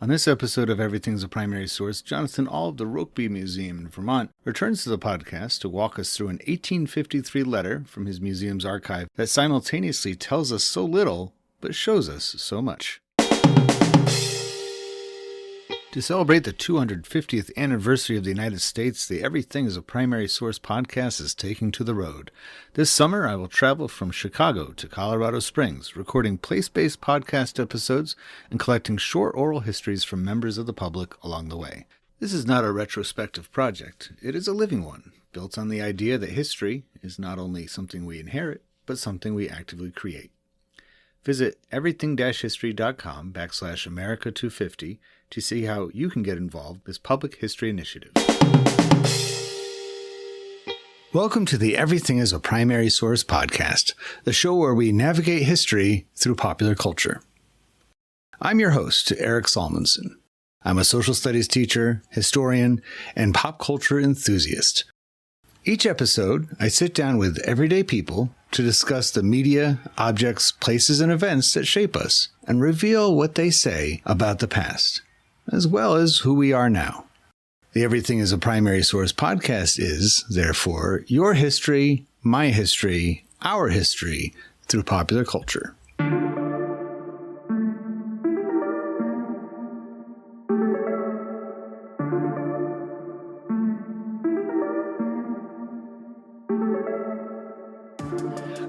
On this episode of Everything's a Primary Source, Jonathan All of the Rokeby Museum in Vermont returns to the podcast to walk us through an 1853 letter from his museum's archive that simultaneously tells us so little, but shows us so much. To celebrate the 250th anniversary of the United States, the Everything is a Primary Source podcast is taking to the road. This summer, I will travel from Chicago to Colorado Springs, recording place-based podcast episodes and collecting short oral histories from members of the public along the way. This is not a retrospective project. It is a living one, built on the idea that history is not only something we inherit, but something we actively create. Visit everything-history.com/America250 to see how you can get involved in this public history initiative. Welcome to the Everything is a Primary Source podcast, the show where we navigate history through popular culture. I'm your host, Eric Salmonson. I'm a social studies teacher, historian, and pop culture enthusiast. Each episode, I sit down with everyday people to discuss the media, objects, places, and events that shape us and reveal what they say about the past, as well as who we are now. The Everything is a Primary Source podcast is, therefore, your history, my history, our history through popular culture.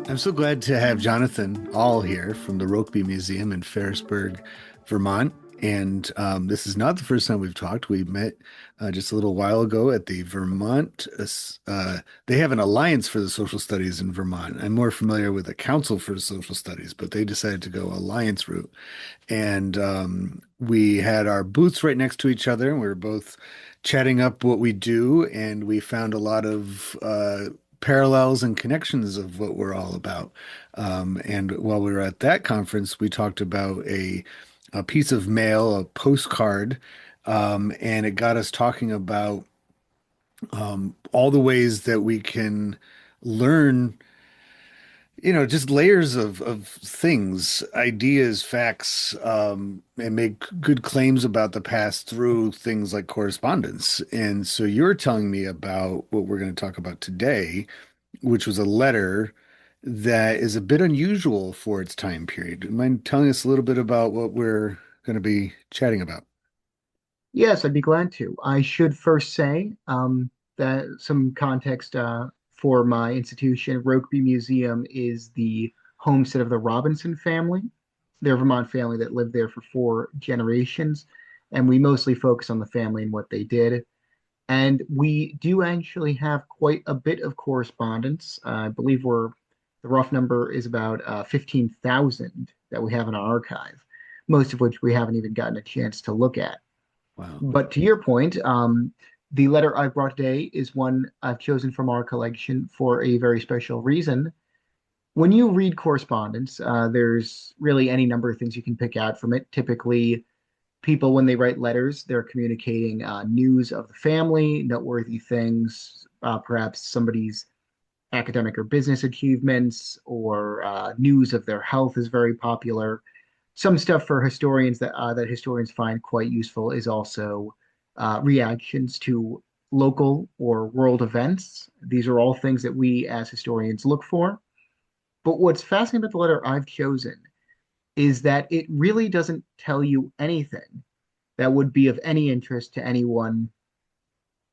I'm so glad to have Jonathan All here from the Rokeby Museum in Ferrisburg, Vermont. And this is not the first time we've talked. We met just a little while ago at the Vermont. They have an alliance for the social studies in Vermont. I'm more familiar with the Council for Social Studies, but they decided to go alliance route. And we had our booths right next to each other, and we were both chatting up what we do. And we found a lot of parallels and connections of what we're all about. And while we were at that conference, we talked about a piece of mail, a postcard, and it got us talking about all the ways that we can learn, just layers of things, ideas, facts, and make good claims about the past through things like correspondence. And so you're telling me about what we're going to talk about today, which was a letter that is a bit unusual for its time period. Do you mind telling us a little bit about what we're going to be chatting about? Yes, I'd be glad to. I should first say that some context for my institution, Rokeby Museum, is the homestead of the Robinson family. They're a Vermont family that lived there for 4 generations, and we mostly focus on the family and what they did. And we do actually have quite a bit of correspondence. I believe the rough number is about 15,000 that we have in our archive, most of which we haven't even gotten a chance to look at. Wow. But to your point, the letter I brought today is one I've chosen from our collection for a very special reason. When you read correspondence, there's really any number of things you can pick out from it. Typically, people, when they write letters, they're communicating news of the family, noteworthy things, perhaps somebody's academic or business achievements, or news of their health is very popular. Some stuff for historians that historians find quite useful is also reactions to local or world events. These are all things that we as historians look for. But what's fascinating about the letter I've chosen is that it really doesn't tell you anything that would be of any interest to anyone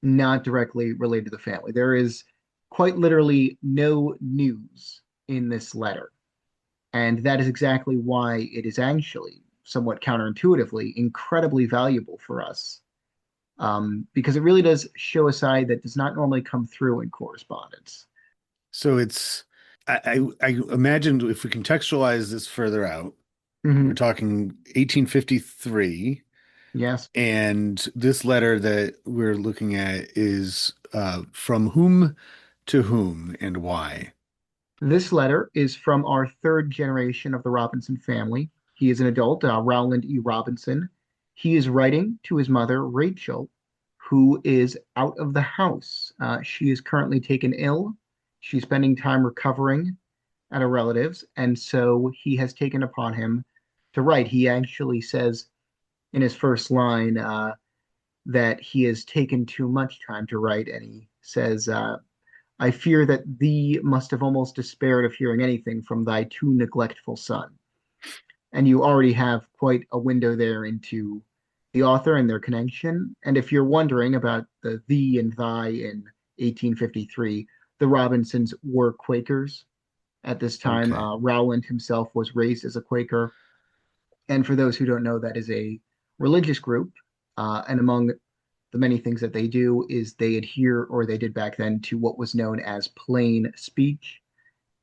not directly related to the family. There is quite literally no news in this letter. And that is exactly why it is actually, somewhat counterintuitively, incredibly valuable for us. Because it really does show a side that does not normally come through in correspondence. So I imagine if we contextualize this further out, we're talking 1853. Yes. And this letter that we're looking at is from whom to whom and why? This letter is from our 3rd generation of the Robinson family. He is an adult, Rowland E. Robinson. He is writing to his mother, Rachael, who is out of the house. She is currently taken ill. She's spending time recovering at a relative's, and so he has taken upon him to write. He actually says in his first line that he has taken too much time to write, and he says, "I fear that thee must have almost despaired of hearing anything from thy too neglectful son." And you already have quite a window there into the author and their connection. And if you're wondering about the thee and thy in 1853, the Robinsons were Quakers at this time. Okay. Rowland himself was raised as a Quaker. And for those who don't know, that is a religious group. And among the many things that they do is they adhere, or they did back then, to what was known as plain speech.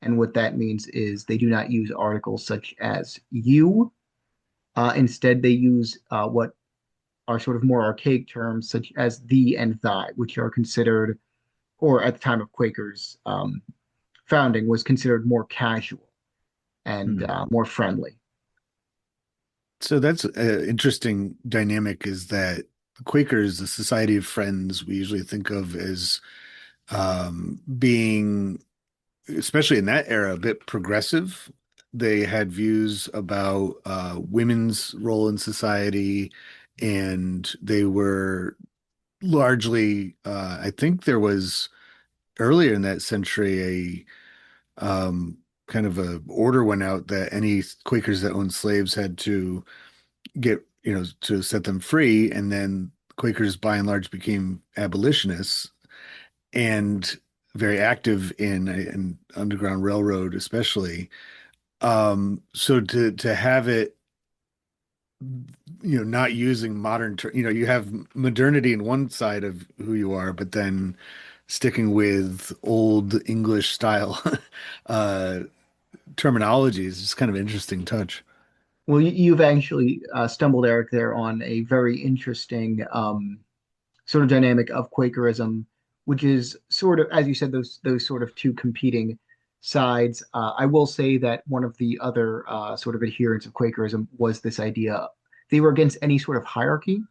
And what that means is they do not use articles such as you. Instead, they use what are sort of more archaic terms such as thee and thy, which are considered, or at the time of Quakers' founding, was considered more casual and Hmm. more friendly. So that's an interesting dynamic is that Quakers, the Society of Friends, we usually think of as being, especially in that era, a bit progressive. They had views about women's role in society, and they were largely, I think there was earlier in that century kind of a order went out that any Quakers that owned slaves had to get, to set them free. And then Quakers by and large became abolitionists and very active in Underground Railroad, especially. So to have it, not using modern, you have modernity in one side of who you are, but then sticking with old English style uh, terminology is just kind of interesting touch. Well, you've actually stumbled, Eric, there on a very interesting sort of dynamic of Quakerism, which is sort of, as you said, those sort of two competing sides. I will say that one of the other sort of adherents of Quakerism was this idea they were against any sort of hierarchy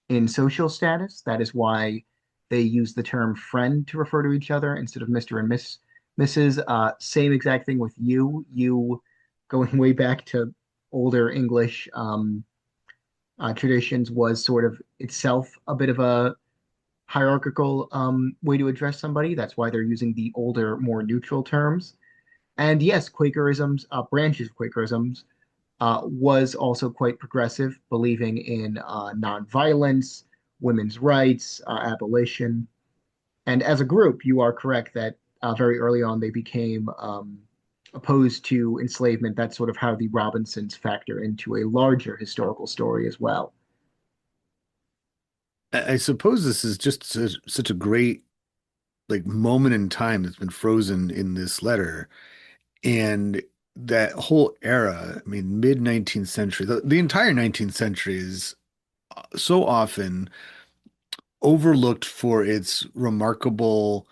in social status. That is why they use the term friend to refer to each other instead of Mr. and Mrs. Same exact thing with you. You going way back to older English traditions was sort of itself a bit of a hierarchical way to address somebody. That's why they're using the older, more neutral terms. And yes, Quakerism's branches of Quakerism's was also quite progressive, believing in nonviolence, women's rights, abolition. And as a group, you are correct that very early on they became opposed to enslavement. That's sort of how the Robinsons factor into a larger historical story as well. I suppose this is just such a great like moment in time that's been frozen in this letter. And that whole era, I mean, mid 19th century, the entire 19th century is so often overlooked for its remarkable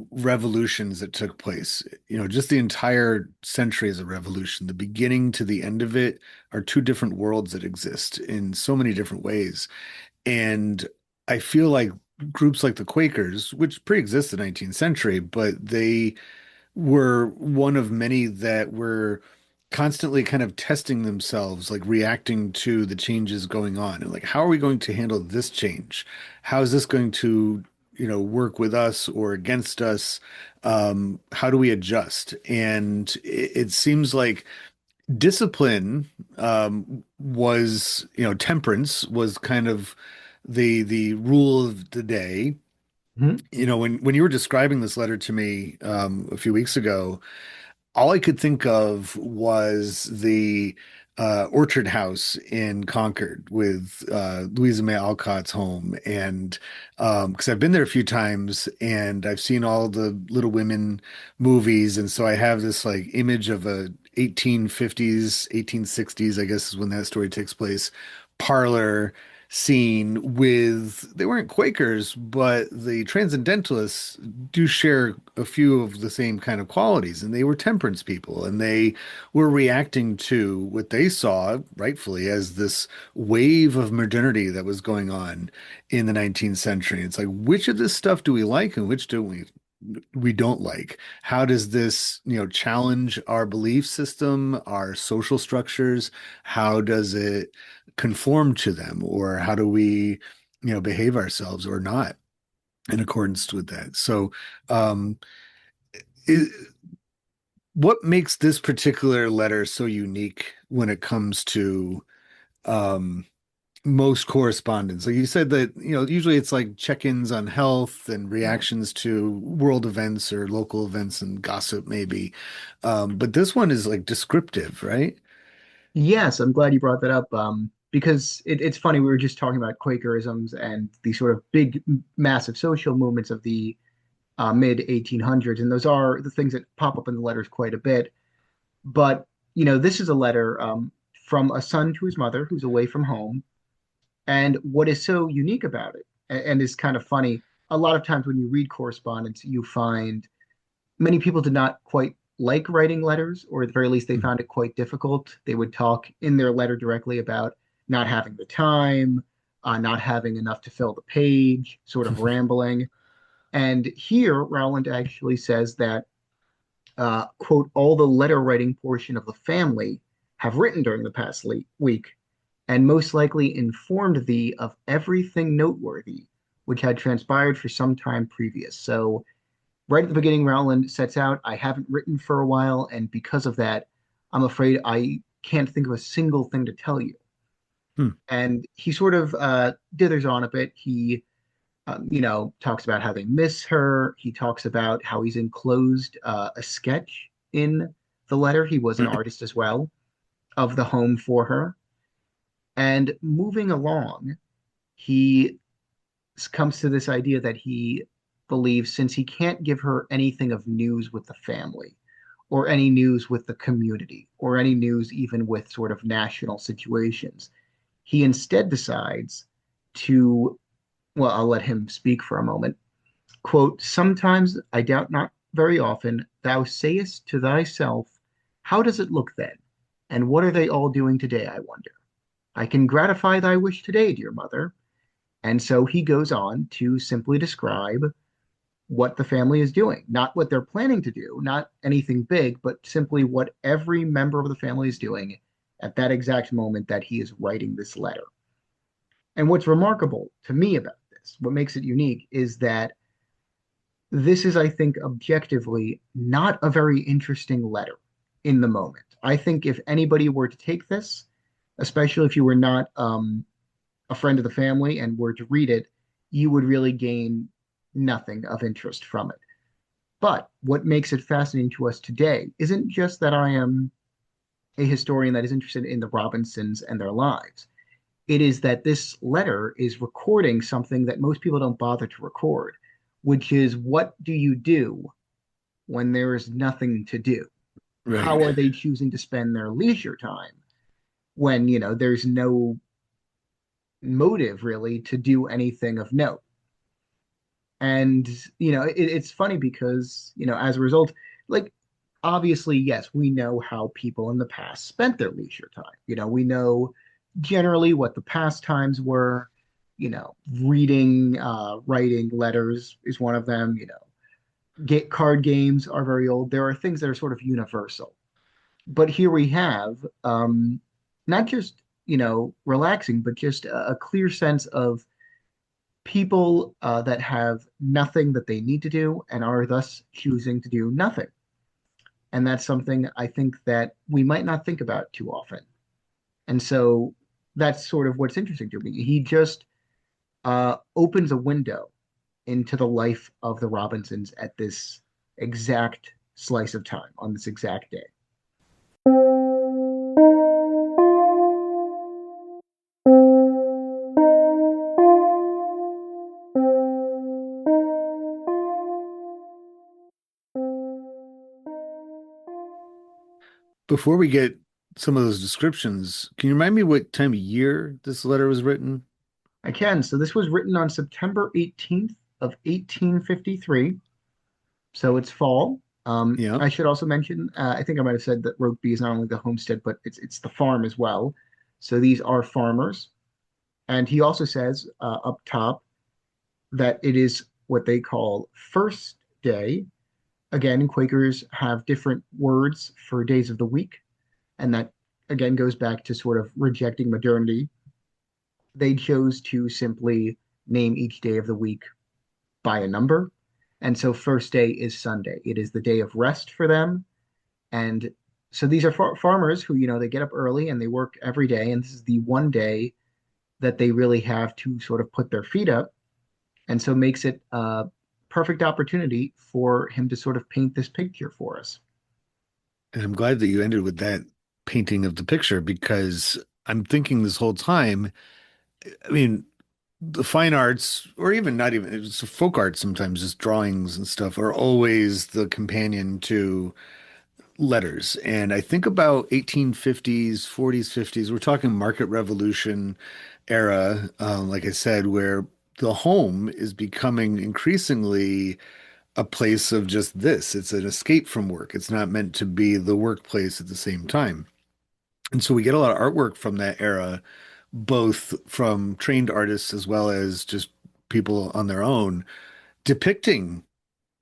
revolutions that took place. Just the entire century is a revolution. The beginning to the end of it are two different worlds that exist in so many different ways. And I feel like groups like the Quakers, which pre-exist the 19th century, but they were one of many that were constantly kind of testing themselves, like reacting to the changes going on. And like, how are we going to handle this change? How is this going to, work with us or against us? How do we adjust? And it seems like discipline was, temperance was kind of the rule of the day. Mhm. When you were describing this letter to me a few weeks ago, all I could think of was the orchard house in Concord with Louisa May Alcott's home. And because I've been there a few times and I've seen all the Little Women movies. And so I have this like image of a 1850s, 1860s, I guess is when that story takes place, parlor scene with, they weren't Quakers, but the Transcendentalists do share a few of the same kind of qualities, and they were temperance people, and they were reacting to what they saw, rightfully, as this wave of modernity that was going on in the 19th century. It's like, which of this stuff do we like and which don't we we don't like? How does this, challenge our belief system, our social structures? How does it conform to them, or how do we, behave ourselves or not in accordance with that? So, um, I what makes this particular letter so unique when it comes to um, most correspondence? Like you said that, usually it's like check-ins on health and Right. reactions to world events or local events and gossip, maybe. But this one is like descriptive, right? Yes, I'm glad you brought that up. Because it's funny, we were just talking about Quakerisms and the sort of big, massive social movements of the mid 1800s, and those are the things that pop up in the letters quite a bit. But this is a letter from a son to his mother who's away from home. And what is so unique about it, and is kind of funny, a lot of times when you read correspondence, you find many people did not quite like writing letters, or at the very least, they found it quite difficult. They would talk in their letter directly about not having the time, not having enough to fill the page, sort of rambling. And here, Rowland actually says that, quote, all the letter writing portion of the family have written during the past week, and most likely informed thee of everything noteworthy which had transpired for some time previous. So, right at the beginning, Rowland sets out, I haven't written for a while, and because of that, I'm afraid I can't think of a single thing to tell you. Hmm. And he sort of dithers on a bit. He, talks about how they miss her. He talks about how he's enclosed a sketch in the letter. He was an artist as well of the home for her. And moving along, he comes to this idea that he believes since he can't give her anything of news with the family, or any news with the community, or any news even with sort of national situations, he instead decides to, well, I'll let him speak for a moment. Quote, sometimes, I doubt not very often, thou sayest to thyself, how does it look then? And what are they all doing today, I wonder? I can gratify thy wish today, dear mother. And so he goes on to simply describe what the family is doing, not what they're planning to do, not anything big, but simply what every member of the family is doing at that exact moment that he is writing this letter. And what's remarkable to me about this, what makes it unique, is that this is, I think, objectively not a very interesting letter in the moment. I think if anybody were to take this, especially if you were not a friend of the family and were to read it, you would really gain nothing of interest from it. But what makes it fascinating to us today isn't just that I am a historian that is interested in the Robinsons and their lives. It is that this letter is recording something that most people don't bother to record, which is what do you do when there is nothing to do? Right. How are they choosing to spend their leisure time when, there's no motive really to do anything of note? And it's funny because as a result, like, obviously, yes, we know how people in the past spent their leisure time. We know generally what the pastimes were. Reading, writing letters is one of them. Get card games are very old. There are things that are sort of universal. But here we have not just relaxing, but just a clear sense of people that have nothing that they need to do and are thus choosing to do nothing. And that's something I think that we might not think about too often. And so that's sort of what's interesting to me. He just opens a window into the life of the Robinsons at this exact slice of time on this exact day. Before we get some of those descriptions, can you remind me what time of year this letter was written? I can. So this was written on September 18th of 1853. So it's fall. Yeah. I should also mention, I think I might have said that Rokeby is not only the homestead, but it's the farm as well. So these are farmers. And he also says up top that it is what they call first day. Again, Quakers have different words for days of the week, and that again goes back to sort of rejecting modernity. They chose to simply name each day of the week by a number. And so first day is Sunday. It is the day of rest for them. And so these are farmers who, they get up early and they work every day. And this is the one day that they really have to sort of put their feet up. And so makes it a perfect opportunity for him to sort of paint this picture for us. And I'm glad that you ended with that painting of the picture because I'm thinking this whole time, I mean, the fine arts, or even not even, it's folk art sometimes, just drawings and stuff, are always the companion to letters. And I think about 1850s, 40s, 50s, we're talking market revolution era, like I said, where the home is becoming increasingly a place of just this. It's an escape from work. It's not meant to be the workplace at the same time. And so we get a lot of artwork from that era, both from trained artists as well as just people on their own, depicting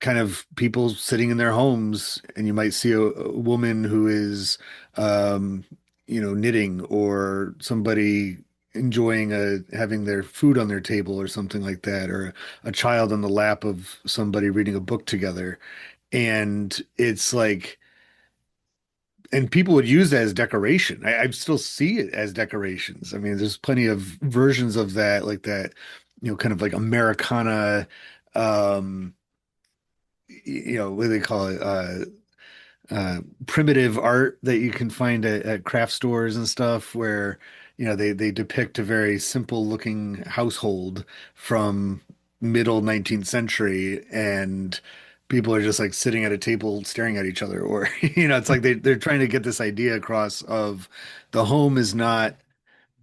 kind of people sitting in their homes, and you might see a woman who is, um, knitting, or somebody enjoying having their food on their table or something like that, or a child on the lap of somebody reading a book together. And it's like, and people would use that as decoration. I still see it as decorations. I mean, there's plenty of versions of that, like that, kind of like Americana, um, what do they call it? Primitive art that you can find at craft stores and stuff, where they depict a very simple looking household from middle 19th century, and people are just like sitting at a table staring at each other, or it's like they're trying to get this idea across of the home is not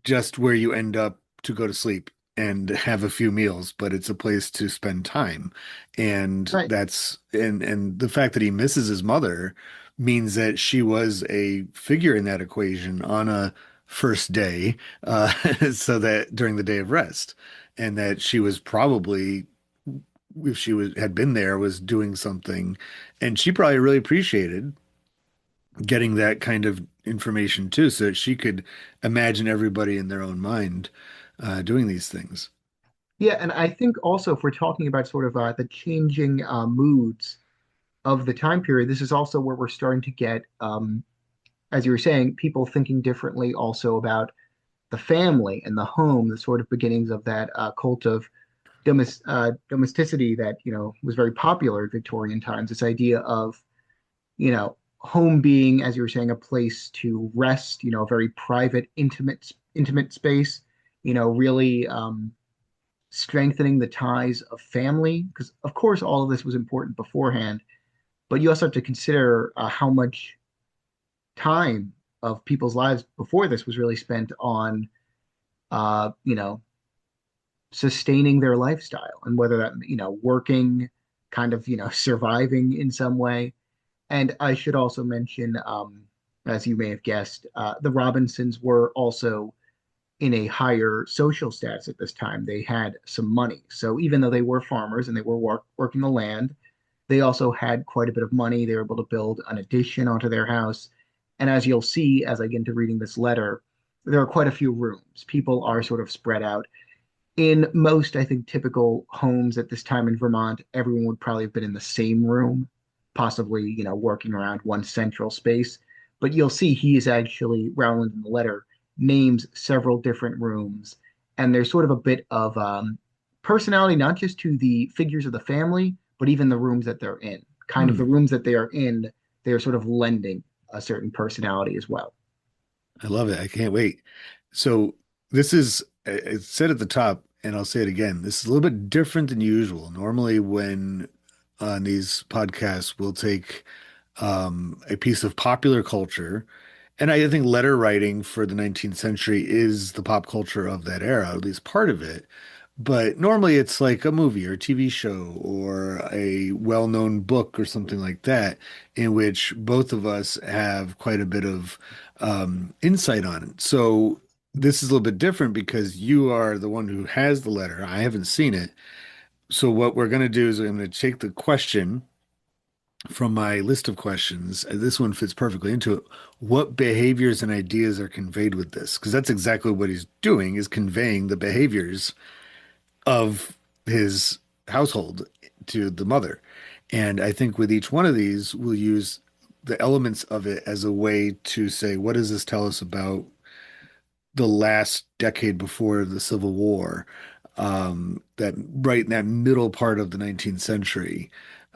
just where you end up to go to sleep and have a few meals, but it's a place to spend time. And Right. and the fact that he misses his mother means that she was a figure in that equation on a first day, uh, so that during the day of rest, and that she was probably, if she had been there, was doing something, and she probably really appreciated getting that kind of information too, so that she could imagine everybody in their own mind doing these things. Yeah, and I think also if we're talking about sort of the changing moods of the time period, this is also where we're starting to get, as you were saying, people thinking differently also about the family and the home, the sort of beginnings of that cult of domesticity that, was very popular in Victorian times. This idea of, home being, as you were saying, a place to rest, a very private, intimate space, really strengthening the ties of family. Because, of course, all of this was important beforehand, but you also have to consider how much time of people's lives before this was really spent on, uh, you know, sustaining their lifestyle, and whether that, working, kind of, surviving in some way. And I should also mention, as you may have guessed, the Robinsons were also in a higher social status at this time. They had some money. So even though they were farmers and they were working the land, they also had quite a bit of money. They were able to build an addition onto their house. And as you'll see, as I get into reading this letter, there are quite a few rooms. People are sort of spread out. In most, I think, typical homes at this time in Vermont, everyone would probably have been in the same room, possibly, working around one central space. But you'll see he is actually, Rowland in the letter, names several different rooms. And there's sort of a bit of personality, not just to the figures of the family, but even the rooms that they're in. Kind of the Hmm. rooms that they are in, they are sort of lending a certain personality as well. I love it. I can't wait. So this is, it's said at the top, and I'll say it again. This is a little bit different than usual. Normally, when on these podcasts, we'll take a piece of popular culture. And I think letter writing for the 19th century is the pop culture of that era, at least part of it. But normally it's like a movie or a TV show or a well-known book or something like that, in which both of us have quite a bit of insight on it. So this is a little bit different because you are the one who has the letter. I haven't seen it. So what we're going to do is I'm going to take the question from my list of questions, this one fits perfectly into it. What behaviors and ideas are conveyed with this? Because that's exactly what he's doing, is conveying the behaviors of his household to the mother. And I think with each one of these, we'll use the elements of it as a way to say, what does this tell us about the last decade before the Civil War, that right in that middle part of the 19th century.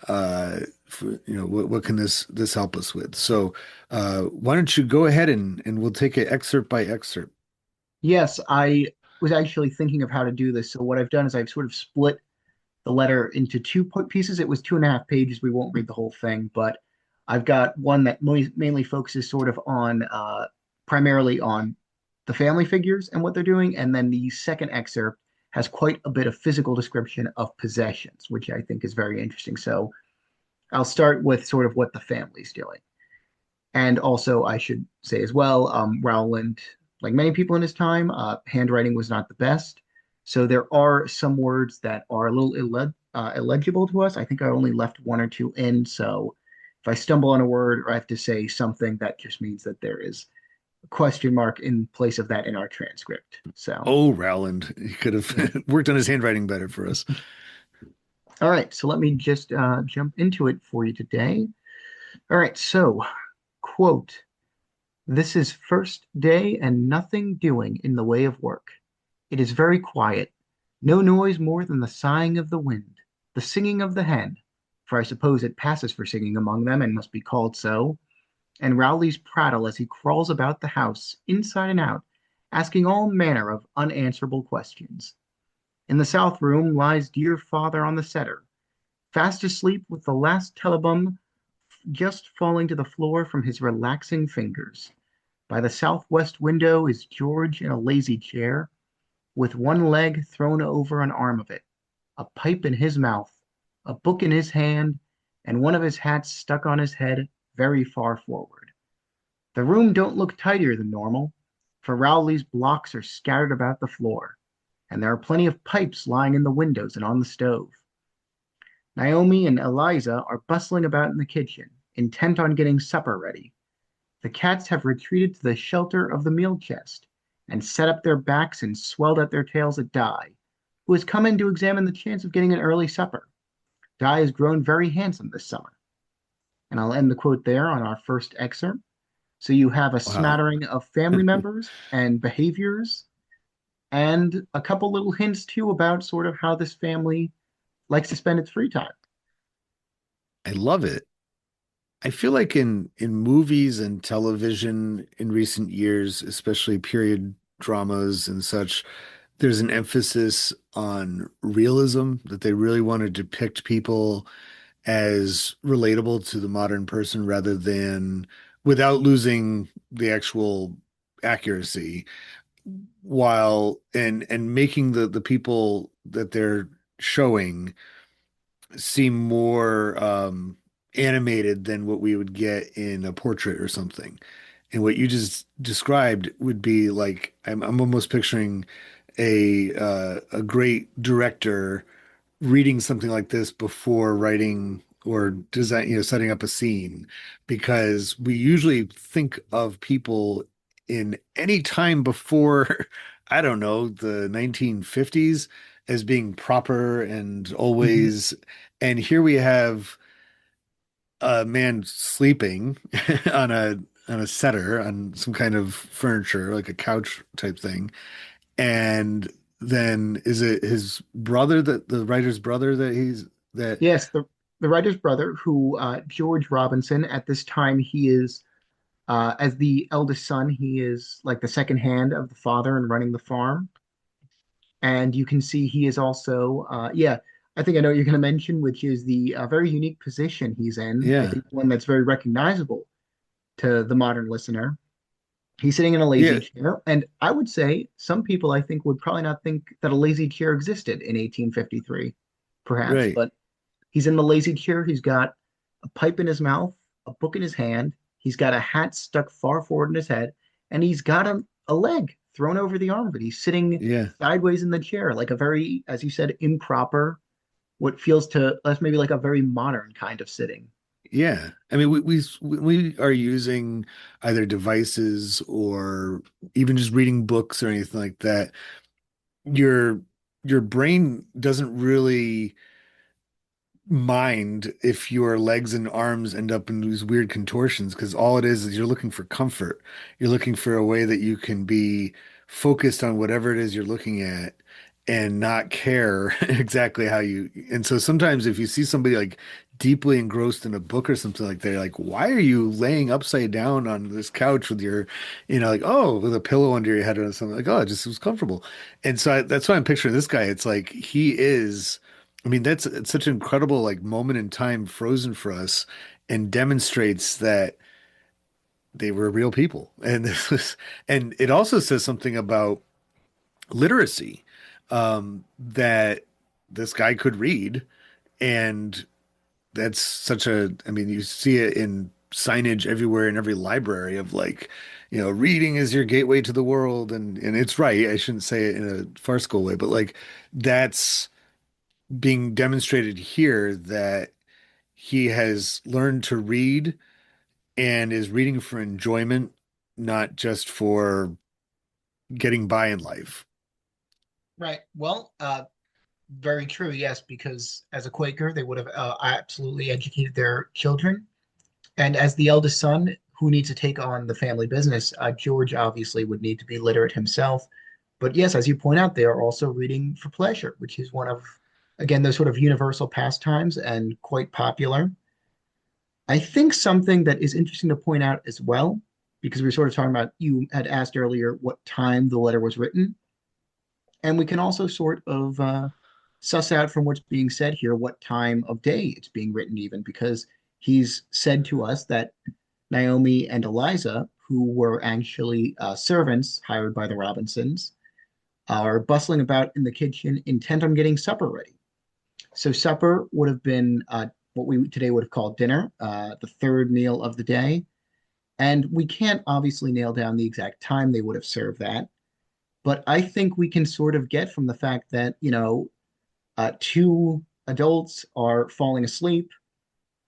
What can this help us with? So, why don't you go ahead and we'll take it excerpt by excerpt. Yes, I was actually thinking of how to do this. So what I've done is I've sort of split the letter into two pieces. It was 2.5 pages. We won't read the whole thing, but I've got one that mainly focuses sort of on primarily on the family figures and what they're doing, and then the second excerpt has quite a bit of physical description of possessions, which I think is very interesting. So I'll start with sort of what the family's doing. And also, I should say as well, Rowland, like many people in his time, handwriting was not the best. So there are some words that are a little illegible to us. I think I only left one or two in. So if I stumble on a word or I have to say something, that just means that there is a question mark in place of that in our transcript. So, Oh, Rowland, he could yeah. have worked on his handwriting better for us. All right. So let me just jump into it for you today. All right. So, quote, this is first day and nothing doing in the way of work. It is very quiet, no noise more than the sighing of the wind, the singing of the hen, for I suppose it passes for singing among them and must be called so, and Rowley's prattle as he crawls about the house, inside and out, asking all manner of unanswerable questions. In the south room lies dear father on the setter, fast asleep with the last telebum just falling to the floor from his relaxing fingers. By the southwest window is George in a lazy chair, with one leg thrown over an arm of it, a pipe in his mouth, a book in his hand, and one of his hats stuck on his head very far forward. The room don't look tidier than normal, for Rowley's blocks are scattered about the floor, and there are plenty of pipes lying in the windows and on the stove. Naomi and Eliza are bustling about in the kitchen, intent on getting supper ready. The cats have retreated to the shelter of the meal chest and set up their backs and swelled at their tails at Di, who has come in to examine the chance of getting an early supper. Di has grown very handsome this summer. And I'll end the quote there on our first excerpt. So you have a Wow. smattering of family members and behaviors, and a couple little hints too about sort of how this family likes to spend its free time. I love it. I feel like in movies and television in recent years, especially period dramas and such, there's an emphasis on realism, that they really want to depict people as relatable to the modern person rather than without losing the actual accuracy, while and making the people that they're showing seem more animated than what we would get in a portrait or something. And what you just described would be like I'm almost picturing a great director reading something like this before writing or design, setting up a scene, because we usually think of people in any time before, I don't know, the 1950s as being proper and Mhm. always, and here we have a man sleeping on a setter on some kind of furniture, like a couch type thing. And then is it his brother, that the writer's brother, that Yes, the writer's brother, who George Robinson, at this time, he is as the eldest son, he is like the second hand of the father and running the farm. And you can see he is also, yeah, I think I know what you're going to mention, which is the very unique position he's in. I yeah, think one that's very recognizable to the modern listener. He's sitting in a lazy yeah, chair. And I would say some people, I think, would probably not think that a lazy chair existed in 1853, perhaps. right, But he's in the lazy chair. He's got a pipe in his mouth, a book in his hand. He's got a hat stuck far forward in his head, and he's got a leg thrown over the arm of it. He's sitting yeah. sideways in the chair, like a very, as you said, improper, what feels to us maybe like a very modern kind of sitting. Yeah. I mean, we are using either devices or even just reading books or anything like that. Your your brain doesn't really mind if your legs and arms end up in these weird contortions because all it is you're looking for comfort. You're looking for a way that you can be focused on whatever it is you're looking at and not care exactly how you. And so sometimes if you see somebody like deeply engrossed in a book or something like that, you're like, why are you laying upside down on this couch with your, like, oh, with a pillow under your head or something like, oh, it just was comfortable. And so that's why I'm picturing this guy. It's like he is. I mean, that's it's such an incredible like moment in time frozen for us and demonstrates that they were real people. And this was, and it also says something about literacy, that this guy could read. And that's such I mean, you see it in signage everywhere in every library of like, reading is your gateway to the world. And it's right. I shouldn't say it in a farcical way, but like that's being demonstrated here that he has learned to read and is reading for enjoyment, not just for getting by in life. Right. Well, very true. Yes, because as a Quaker, they would have absolutely educated their children. And as the eldest son who needs to take on the family business, George obviously would need to be literate himself. But yes, as you point out, they are also reading for pleasure, which is one of, again, those sort of universal pastimes and quite popular. I think something that is interesting to point out as well, because we were sort of talking about, you had asked earlier what time the letter was written. And we can also sort of suss out from what's being said here what time of day it's being written, even because he's said to us that Naomi and Eliza, who were actually servants hired by the Robinsons, are bustling about in the kitchen, intent on getting supper ready. So supper would have been what we today would have called dinner, the third meal of the day. And we can't obviously nail down the exact time they would have served that. But I think we can sort of get from the fact that, two adults are falling asleep,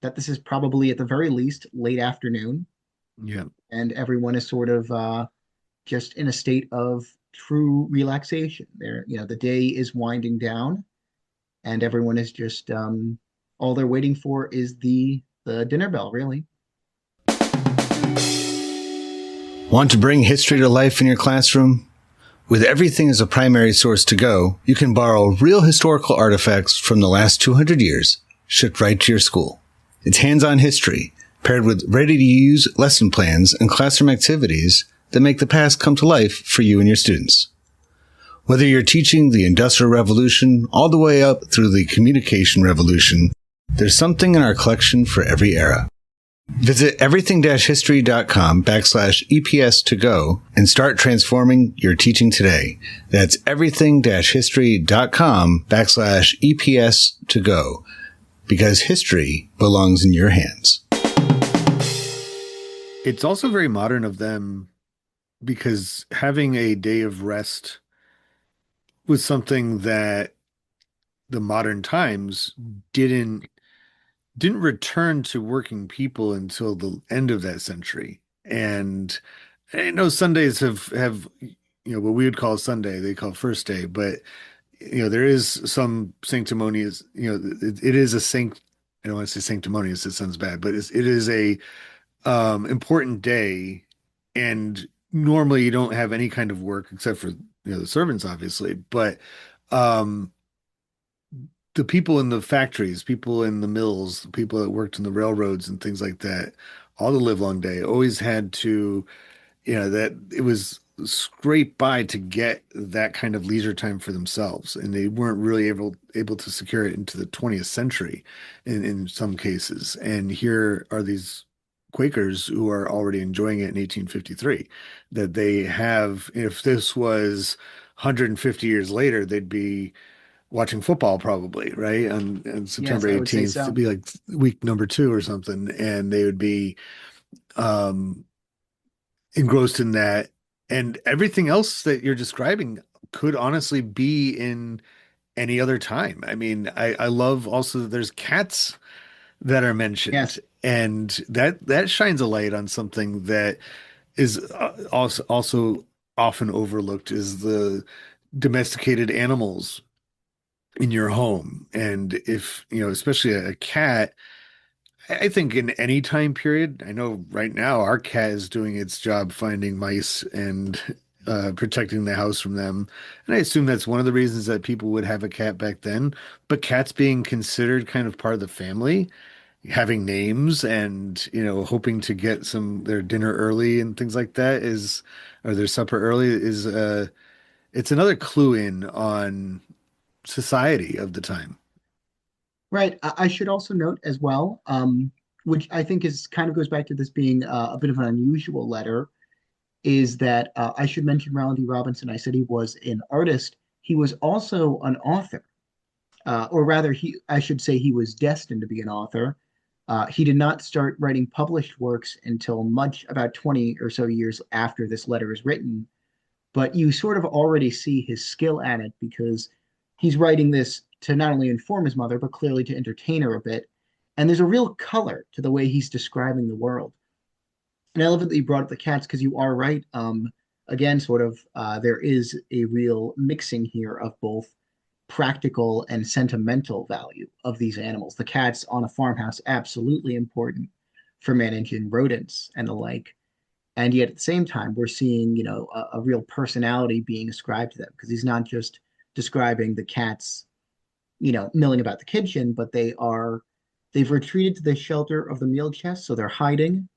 that this is probably at the very least late afternoon, Yeah. and everyone is sort of just in a state of true relaxation. The day is winding down, and everyone is just all they're waiting for is the dinner bell, really. Want to bring history to life in your classroom? With everything as a primary source to go, you can borrow real historical artifacts from the last 200 years, shipped right to your school. It's hands-on history, paired with ready-to-use lesson plans and classroom activities that make the past come to life for you and your students. Whether you're teaching the Industrial Revolution all the way up through the Communication Revolution, there's something in our collection for every era. Visit everything-history.com/EPS to go and start transforming your teaching today. That's everything-history.com/EPS to go, because history belongs in your hands. It's also very modern of them because having a day of rest was something that the modern times didn't didn't return to working people until the end of that century. And I know Sundays have what we would call Sunday, they call first day, but there is some sanctimonious, it is a sanct I don't want to say sanctimonious, it sounds bad, but it is a important day. And normally you don't have any kind of work except for the servants, obviously, but um the people in the factories, people in the mills, people that worked in the railroads and things like that, all the live long day always had to, that it was scrape by to get that kind of leisure time for themselves. And they weren't really able to secure it into the 20th century in some cases. And here are these Quakers who are already enjoying it in 1853, that they have, if this was 150 years later, they'd be watching football probably, right? On Yes, September I would say 18th, it'd so. be like week number two or something, and they would be um, engrossed in that. And everything else that you're describing could honestly be in any other time. I mean, I love also that there's cats that are Yes. mentioned, and that shines a light on something that is also often overlooked is the domesticated animals in your home. And if, especially a cat, I think in any time period, I know right now our cat is doing its job finding mice and protecting the house from them. And I assume that's one of the reasons that people would have a cat back then. But cats being considered kind of part of the family, having names and, hoping to get their dinner early and things like that or their supper early it's another clue in on society of the time. Right. I should also note as well, which I think is kind of goes back to this being a bit of an unusual letter, is that I should mention Rowland Robinson. I said he was an artist. He was also an author, or rather, I should say he was destined to be an author. He did not start writing published works until much about 20 or so years after this letter is written, but you sort of already see his skill at it because he's writing this to not only inform his mother, but clearly to entertain her a bit. And there's a real color to the way he's describing the world. And I love that you brought up the cats because you are right. Again, sort of, there is a real mixing here of both practical and sentimental value of these animals. The cats on a farmhouse, absolutely important for managing rodents and the like. And yet at the same time, we're seeing, a real personality being ascribed to them because he's not just describing the cats, milling about the kitchen, but they've retreated to the shelter of the meal chest, so they're hiding,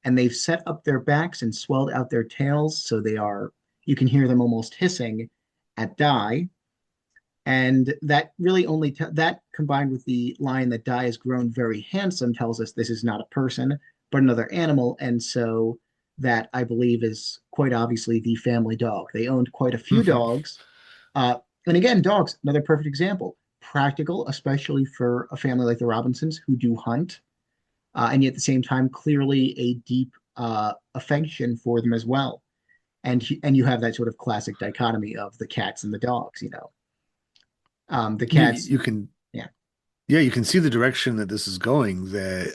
and they've set up their backs and swelled out their tails, so you can hear them almost hissing at die. And that really that combined with the line that Die has grown very handsome tells us this is not a person, but another animal. And so that I believe is quite obviously the family dog. They owned quite a few Mhm. dogs. Uh, and again, dogs, another perfect example. Practical, especially for a family like the Robinsons who do hunt, and yet at the same time, clearly a deep affection for them as well. And you have that sort of classic dichotomy of the cats and the dogs. The You cats, you can yeah. Yeah, you can see the direction that this is going. That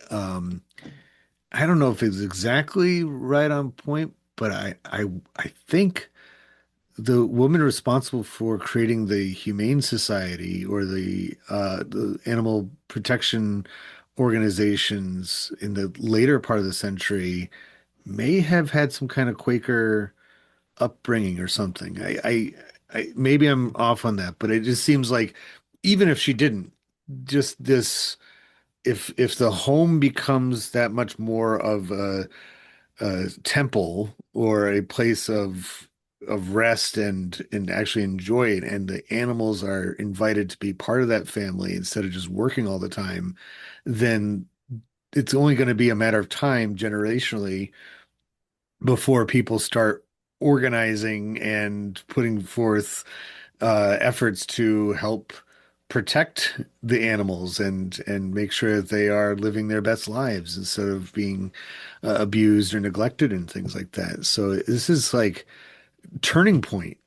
I don't know if it's exactly right on point, but I think the woman responsible for creating the Humane Society or the animal protection organizations in the later part of the century may have had some kind of Quaker upbringing or something. Maybe I'm off on that, but it just seems like even if she didn't, just this if the home becomes that much more of a temple or a place of rest and actually enjoy it, and the animals are invited to be part of that family instead of just working all the time, then it's only going to be a matter of time generationally before people start organizing and putting forth efforts to help protect the animals and make sure that they are living their best lives instead of being abused or neglected and things like that. So this is like turning point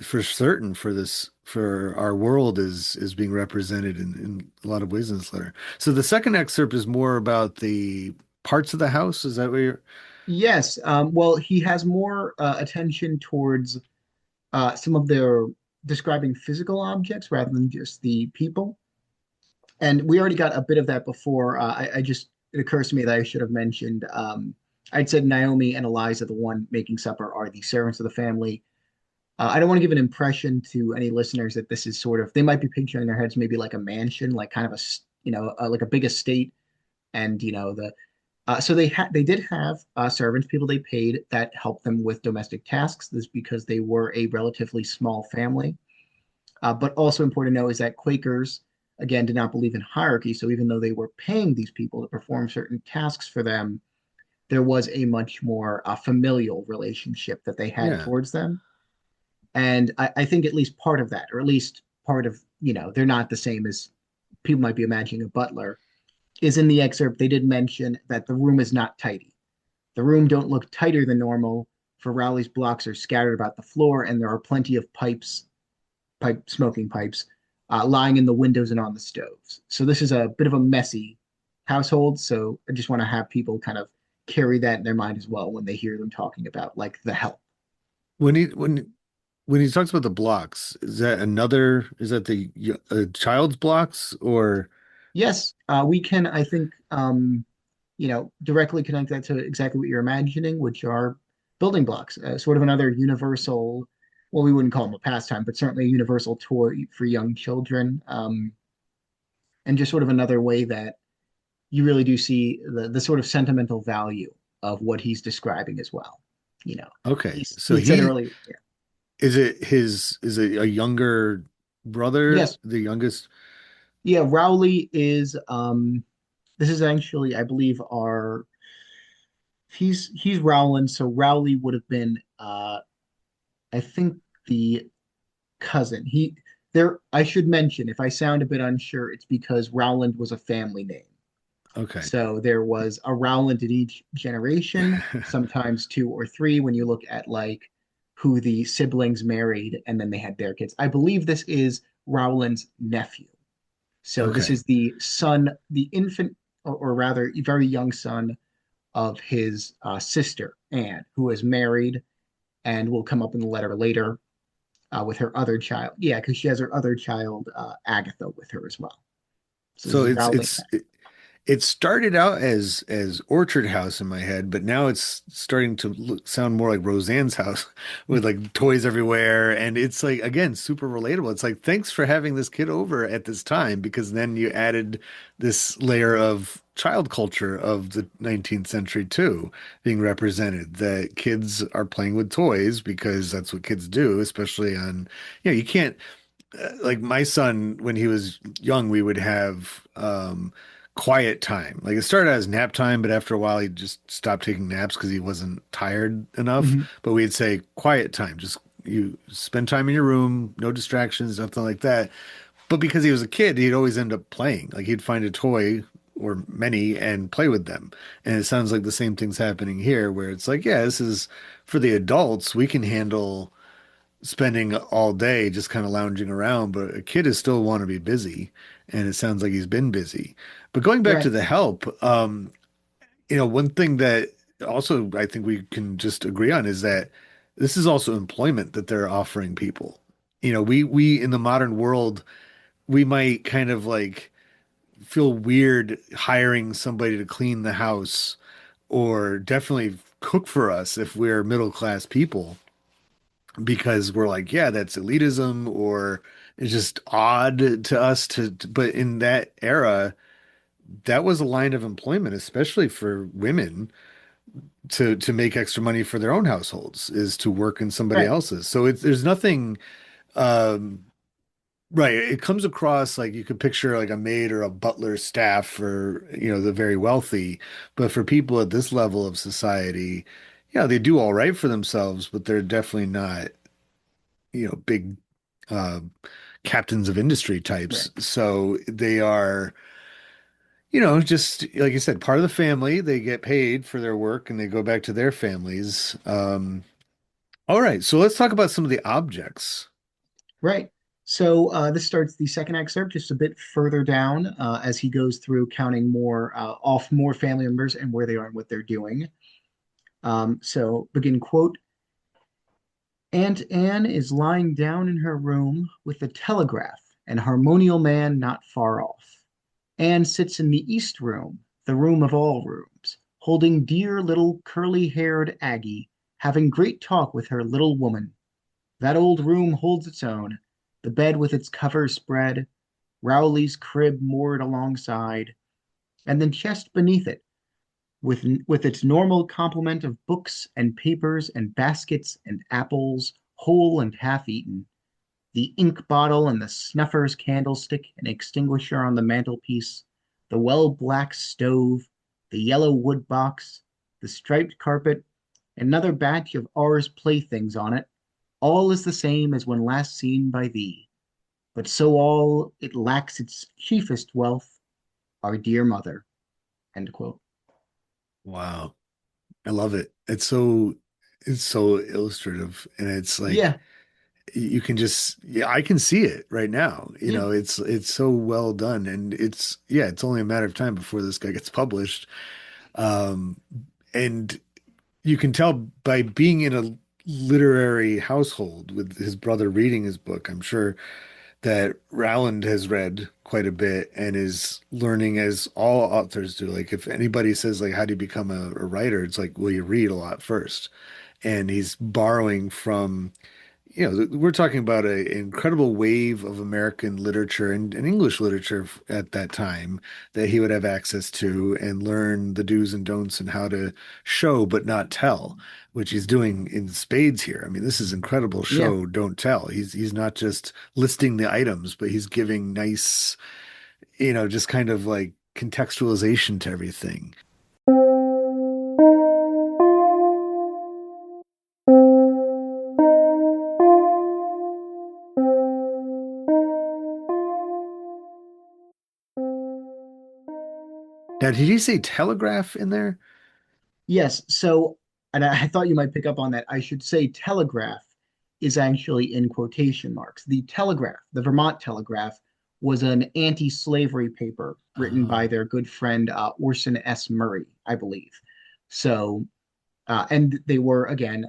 for certain for our world is being represented in a lot of ways in this letter. So the second excerpt is more about the parts of the house. Is that what you're? Yes. Well, he has more attention towards some of their describing physical objects rather than just the people. And we already got a bit of that before. It occurs to me that I should have mentioned. I'd said Naomi and Eliza, the one making supper, are the servants of the family. I don't want to give an impression to any listeners that this is sort of, they might be picturing in their heads maybe like a mansion, like kind of like a big estate. And, so they did have servants, people they paid that helped them with domestic tasks. This is because they were a relatively small family. But also important to know is that Quakers, again, did not believe in hierarchy. So even though they were paying these people to perform certain tasks for them, there was a much more familial relationship that they had Yeah. towards them. And I think at least part of that, or at least part of, they're not the same as people might be imagining a butler, is in the excerpt. They did mention that the room is not tidy. The room don't look tighter than normal, for Rowley's blocks are scattered about the floor, and there are plenty of smoking pipes, lying in the windows and on the stoves. So this is a bit of a messy households. So I just want to have people kind of carry that in their mind as well when they hear them talking about like the help. When he when he talks about the blocks, is that the child's blocks or Yes, we can, I think, directly connect that to exactly what you're imagining, which are building blocks, sort of another universal, well, we wouldn't call them a pastime, but certainly a universal toy for young children, and just sort of another way that you really do see the sort of sentimental value of what he's describing as well. You know, okay. So he had said earlier, yeah. is it a younger brother, Yes, the youngest? yeah, Rowley is this is actually, I believe, our he's Rowland, so Rowley would have been I think the cousin. He there I should mention, if I sound a bit unsure, it's because Rowland was a family name. Okay. So there was a Rowland in each generation, sometimes two or three when you look at like who the siblings married and then they had their kids. I believe this is Rowland's nephew. So this Okay. is the son, the infant, or rather, very young son of his sister, Anne, who is married and will come up in the letter later with her other child. Yeah, because she has her other child, Agatha, with her as well. So this So is Rowling. it started out as Orchard House in my head, but now it's starting to sound more like Roseanne's house with like toys everywhere, and it's like again super relatable. It's like thanks for having this kid over at this time because then you added this layer of child culture of the 19th century too being represented. That kids are playing with toys because that's what kids do, especially on, you can't like my son when he was young we would have quiet time. Like it started as nap time, but after a while he just stopped taking naps because he wasn't tired enough. Mhm. But we'd say quiet time, just you spend time in your room, no distractions, nothing like that. But because he was a kid, he'd always end up playing. Like he'd find a toy or many and play with them. And it sounds like the same thing's happening here where it's like, yeah, this is for the adults. We can handle spending all day just kind of lounging around, but a kid is still want to be busy, and it sounds like he's been busy. But going back to Right, the help, one thing that also I think we can just agree on is that this is also employment that they're offering people. We in the modern world, we might kind of like feel weird hiring somebody to clean the house or definitely cook for us if we're middle class people because we're like, yeah, that's elitism or it's just odd to us but in that era, that was a line of employment, especially for women to make extra money for their own households is to work in somebody right, else's. So there's nothing, um, right. It comes across like you could picture like a maid or a butler staff for, the very wealthy, but for people at this level of society, yeah, they do all right for themselves, but they're definitely not big uh, captains of industry types. right. So they are, just like you said, part of the family. They get paid for their work and they go back to their families. All right, so let's talk about some of the objects. Right. So this starts the second excerpt just a bit further down as he goes through counting more off more family members and where they are and what they're doing. So begin quote, Aunt Anne is lying down in her room with the telegraph and harmonial man not far off. Anne sits in the east room, the room of all rooms, holding dear little curly-haired Aggie, having great talk with her little woman. That old room holds its own, the bed with its covers spread, Rowley's crib moored alongside, and the chest beneath it, with its normal complement of books and papers and baskets and apples, whole and half eaten, the ink bottle and the snuffer's candlestick and extinguisher on the mantelpiece, the well black stove, the yellow wood box, the striped carpet, another batch of ours playthings on it, all is the same as when last seen by thee. But so all it lacks its chiefest wealth, our dear mother. End quote. Wow, I love it. It's so illustrative, and it's like Yeah, you can just, yeah, I can see it right now. You Yeah. know, it's so well done, and it's, yeah, it's only a matter of time before this guy gets published. Um, and you can tell by being in a literary household with his brother reading his book. I'm sure that Rowland has read quite a bit and is learning, as all authors do. Like if anybody says like how do you become a writer, it's like, well, you read a lot first. And he's borrowing from, you know, we're talking about an incredible wave of American literature and English literature at that time that he would have access to and learn the do's and don'ts and how to show but not tell, which he's doing in spades here. I mean, this is incredible Yeah. show, don't tell. He's not just listing the items, but he's giving nice, you know, just kind of like contextualization to everything. Now, did he say telegraph in there? Yes. So, and I thought you might pick up on that. I should say telegraph is actually in quotation marks. The Telegraph, the Vermont Telegraph, was an anti-slavery paper written by Oh, their good friend Orson S. Murray, I believe. So, and they were, again,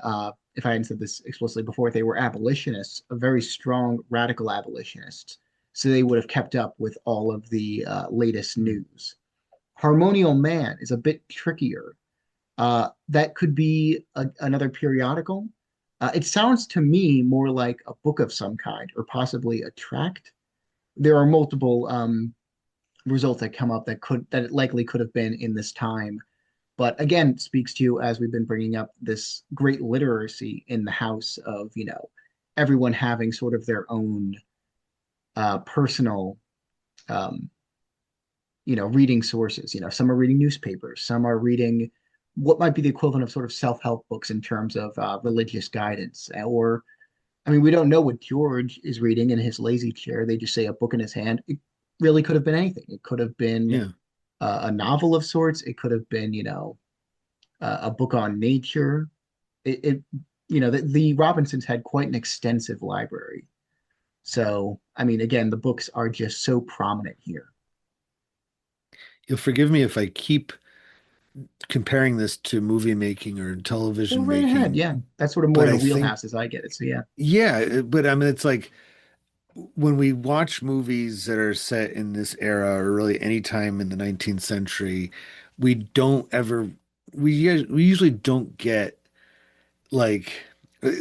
if I hadn't said this explicitly before, they were abolitionists, a very strong radical abolitionists. So they would have kept up with all of the latest news. Harmonial Man is a bit trickier. That could be another periodical. It sounds to me more like a book of some kind, or possibly a tract. There are multiple results that come up that it likely could have been in this time, but again, speaks to, as we've been bringing up, this great literacy in the house of, everyone having sort of their own personal um, reading sources. Some are reading newspapers, some are reading what might be the equivalent of sort of self-help books in terms of religious guidance. Or, I mean, we don't know what George is reading in his lazy chair. They just say a book in his hand. It really could have been anything. It could have been yeah. a novel of sorts. It could have been, a book on nature. It the Robinsons had quite an extensive library. So, I mean, again, the books are just so prominent here. You'll forgive me if I keep comparing this to movie making or Go television right ahead. making, Yeah, that's sort of more but in the I think, wheelhouse as I get it. So, yeah. yeah, but I mean, it's like when we watch movies that are set in this era or really any time in the 19th century, we don't ever, we usually don't get like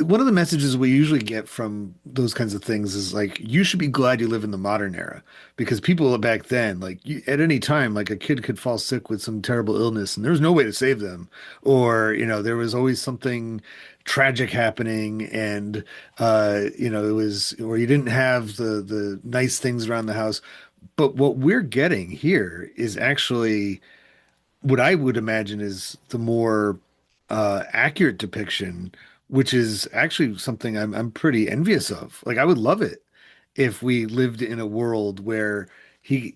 one of the messages we usually get from those kinds of things is like you should be glad you live in the modern era because people back then like at any time like a kid could fall sick with some terrible illness and there was no way to save them or you know there was always something tragic happening and you know it was or you didn't have the nice things around the house, but what we're getting here is actually what I would imagine is the more accurate depiction, which is actually something I'm pretty envious of. Like I would love it if we lived in a world where he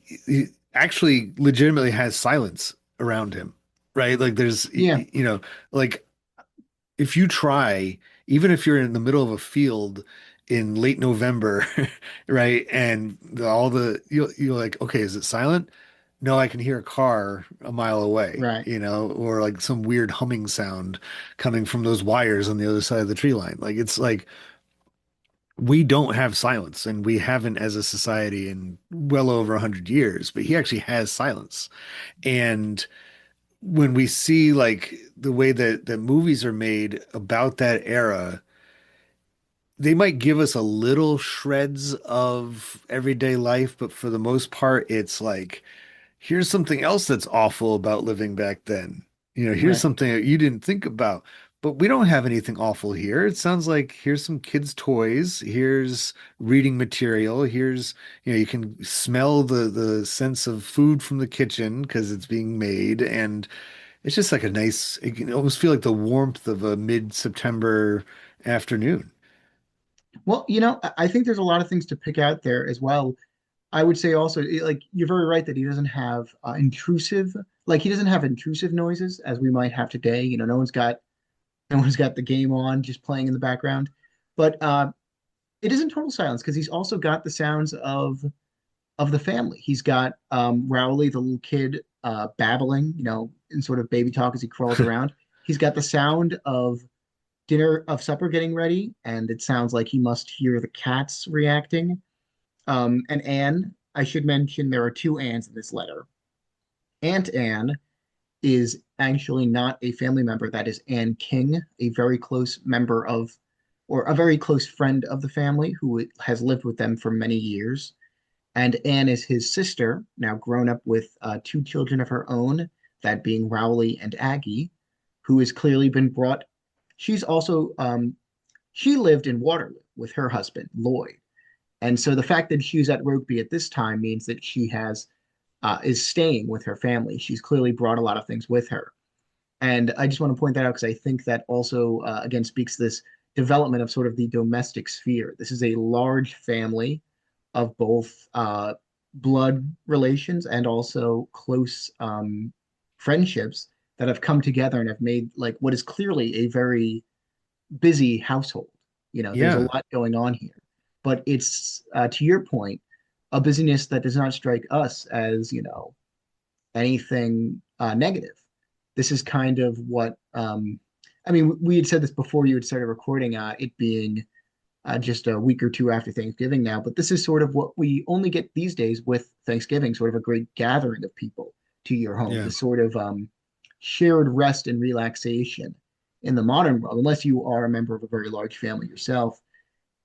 actually legitimately has silence around him, right? Like there's Yeah, you know like if you try, even if you're in the middle of a field in late November, right? And all the you're like, okay, is it silent? No, I can hear a car a mile away, right. you know, or like some weird humming sound coming from those wires on the other side of the tree line. Like it's like we don't have silence and we haven't as a society in well over 100 years, but he actually has silence. And when we see like the way that movies are made about that era, they might give us a little shreds of everyday life, but for the most part, it's like, here's something else that's awful about living back then. You know, here's Right. something that you didn't think about. But we don't have anything awful here. It sounds like here's some kids' toys, here's reading material, here's, you know, you can smell the sense of food from the kitchen because it's being made, and it's just like a nice, it can almost feel like the warmth of a mid-September afternoon. Well, I think there's a lot of things to pick out there as well. I would say also, like, you're very right that he doesn't have he doesn't have intrusive noises as we might have today. No one's got the game on just playing in the background. But it isn't total silence because he's also got the sounds of the family. He's got Rowley, the little kid, babbling, in sort of baby talk as he crawls around. He's got the sound of supper getting ready, and it sounds like he must hear the cats reacting. And Anne, I should mention there are two Annes in this letter. Aunt Anne is actually not a family member. That is Anne King, a very close member of, or a very close friend of the family who has lived with them for many years. And Anne is his sister, now grown up with two children of her own, that being Rowley and Aggie, who has clearly been brought. She's also, she lived in Waterloo with her husband, Lloyd. And so the fact that she's at Rokeby at this time means that she is staying with her family. She's clearly brought a lot of things with her. And I just want to point that out because I think that also, again, speaks to this development of sort of the domestic sphere. This is a large family of both blood relations and also close friendships that have come together and have made like what is clearly a very busy household. There's a Yeah. lot going on here, but it's to your point, a busyness that does not strike us as anything negative. This is kind of what I mean. We had said this before you had started recording. It being just a week or two after Thanksgiving now, but this is sort of what we only get these days with Thanksgiving, sort of a great gathering of people to your home, Yeah. this sort of shared rest and relaxation in the modern world, unless you are a member of a very large family yourself.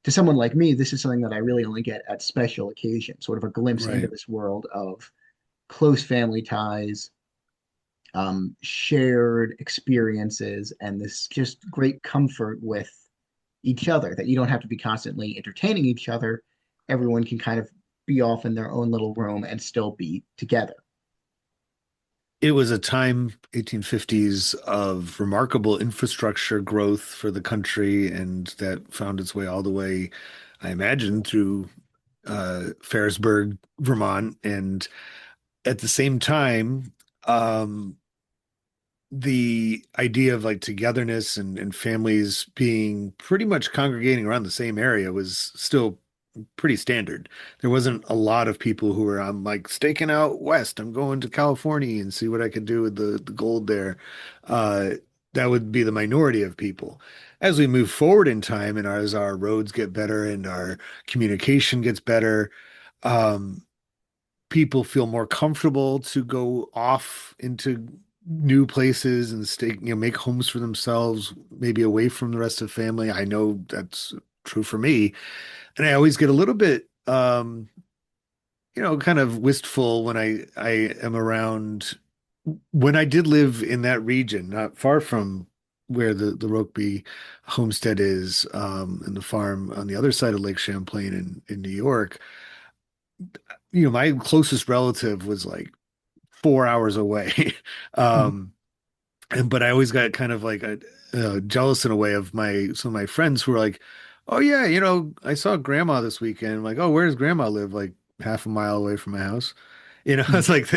To someone like me, this is something that I really only get at special occasions, sort of a glimpse into Right. this world of close family ties, shared experiences, and this just great comfort with each other that you don't have to be constantly entertaining each other. Everyone can kind of be off in their own little room and still be together. It was a time, 1850s, of remarkable infrastructure growth for the country, and that found its way all the way, I imagine, through Ferrisburg, Vermont. And at the same time, um, the idea of like togetherness and families being pretty much congregating around the same area was still pretty standard. There wasn't a lot of people who were, I'm like staking out west. I'm going to California and see what I could do with the gold there. Uh, that would be the minority of people. As we move forward in time and as our roads get better and our communication gets better, um, people feel more comfortable to go off into new places and stay, make homes for themselves, maybe away from the rest of the family. I know that's true for me. And I always get a little bit kind of wistful when I am around when I did live in that region, not far from where the Rokeby homestead is, and the farm on the other side of Lake Champlain in New York. My closest relative was like 4 hours away. Mhm. Um, but I always got kind of like jealous in a way of my some of my friends who were like, "Oh yeah, I saw grandma this weekend." I'm like, "Oh, where does grandma live?" Like half a mile away from my house. It's like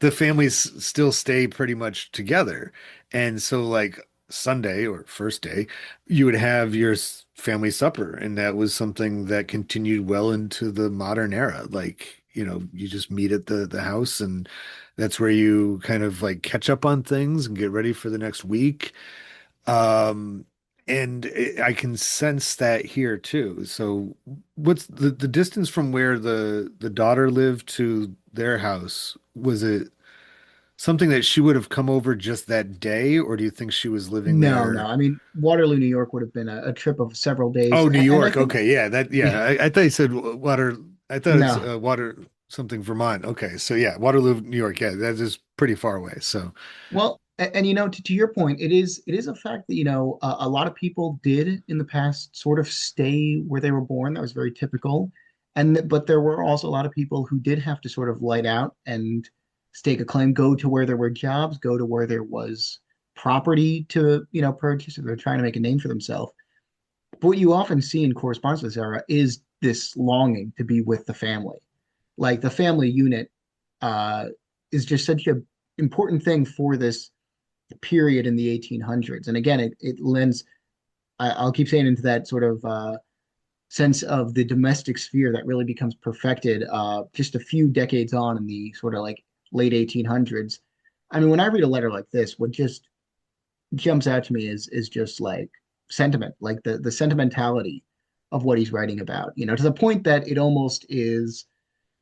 the families still stay pretty much together, and so like Sunday or first day, you would have your family supper, and that was something that continued well into the modern era. Like, you just meet at the house and that's where you kind of like catch up on things and get ready for the next week. Um, I can sense that here too. So what's the distance from where the daughter lived to their house? Was it something that she would have come over just that day, or do you think she was living No, no. there? I mean, Waterloo, New York would have been a trip of several days. Oh, New And I York. think, Okay, yeah, that yeah, yeah. I thought you said water. I thought it's no. water something Vermont. Okay, so yeah, Waterloo, New York. Yeah, that is pretty far away. So Well, and, to your point, it is a fact that, a lot of people did in the past sort of stay where they were born. That was very typical. But there were also a lot of people who did have to sort of light out and stake a claim, go to where there were jobs, go to where there was property to, purchase if they're trying to make a name for themselves. But what you often see in correspondence with this era is this longing to be with the family. Like the family unit uh, is just such a important thing for this period in the 1800s. And again, it lends, I'll keep saying, into that sort of sense of the domestic sphere that really becomes perfected just a few decades on in the sort of like late 1800s. I mean, when I read a letter like this, what just jumps out to me is just like sentiment, like the sentimentality of what he's writing about, to the point that it almost is,